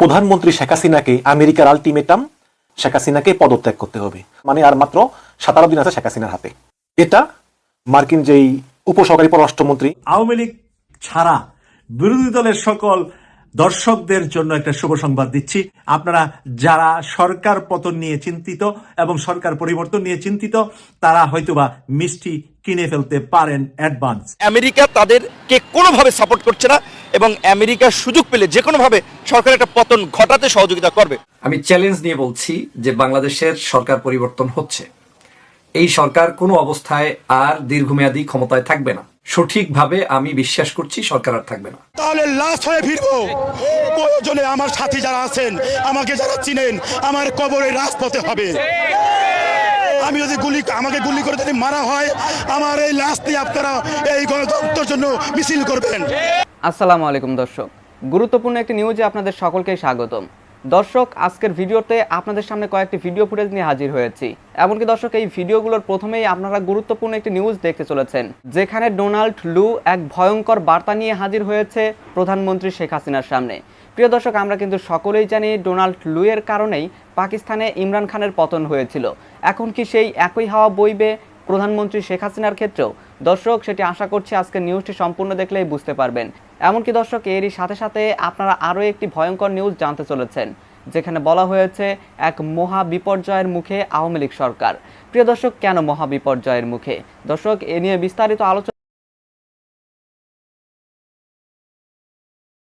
প্রধানমন্ত্রী শেখ হাসিনাকে আমেরিকার আলটিমেটাম, শেখ হাসিনাকে পদত্যাগ করতে হবে। মানে আর মাত্র 17 দিন আছে শেখ হাসিনার হাতে। এটা মার্কিন যেই উপসহকারী পররাষ্ট্রমন্ত্রী, আওয়ামী লীগ ছাড়া বিরোধী দলের সকল দর্শকদের জন্য একটা শুভ সংবাদ দিচ্ছি। আপনারা যারা সরকার পতন নিয়ে চিন্তিত এবং সরকার পরিবর্তন নিয়ে চিন্তিত, তারা হয়তোবা মিষ্টি কিনে ফেলতে পারেন অ্যাডভান্স। আমেরিকা তাদেরকে কোনোভাবে সাপোর্ট করছে না এবং আমেরিকা সুযোগ পেলে যে কোনোভাবে সরকার একটা পতন ঘটাতে সহযোগিতা করবে। আমি চ্যালেঞ্জ নিয়ে বলছি যে বাংলাদেশের সরকার পরিবর্তন হচ্ছে। এই সরকার কোনো অবস্থায় আর দীর্ঘমেয়াদী ক্ষমতায় থাকবে না। সঠিকভাবে আমি বিশ্বাস করছি সরকার আর থাকবে না। তাহলে লাশ হয়ে ফিরবো। প্রয়োজনে আমার সাথী যারা আছেন, আমাকে যারা চিনেন, আমার কবরে রাজপথে হবে। আমি যদি আমাকে গুলি করে যদি মারা হয়, আমার এই লাশ নিয়ে আপনারা এই গণতন্ত্রের জন্য মিছিল করবেন। আসসালামু আলাইকুম দর্শক, গুরুত্বপূর্ণ একটি নিউজে আপনাদের সকলকে স্বাগতম। দর্শক, আজকের ভিডিওতে আপনাদের সামনে কয়েকটি ভিডিও ফুটেজ নিয়ে হাজির হয়েছি। এমনকি দর্শক, এই ভিডিওগুলোর প্রথমেই আপনারা গুরুত্বপূর্ণ একটি নিউজ দেখতে চলেছেন, যেখানে ডোনাল্ড লু এক ভয়ঙ্কর বার্তা নিয়ে হাজির হয়েছে প্রধানমন্ত্রী শেখ হাসিনার সামনে। প্রিয় দর্শক, আমরা কিন্তু সকলেই জানি ডোনাল্ড লু এর কারণেই পাকিস্তানে ইমরান খানের পতন হয়েছিল। এখন কি সেই একই হাওয়া বইবে প্রধানমন্ত্রী শেখ হাসিনার ক্ষেত্রেও? দর্শক, সেটি আশা করছি আজকের নিউজটি সম্পূর্ণ দেখলেই বুঝতে পারবেন। এমনকি দর্শক, এরই সাথে সাথে আপনারা আরও একটি ভয়ঙ্কর নিউজ জানতে চলেছেন, যেখানে বলা হয়েছে এক মহা বিপর্যয়ের মুখে আওয়ামী লীগ সরকার। প্রিয় দর্শক, কেন মহা বিপর্যয়ের মুখে? দর্শক, এ নিয়ে বিস্তারিত আলোচনা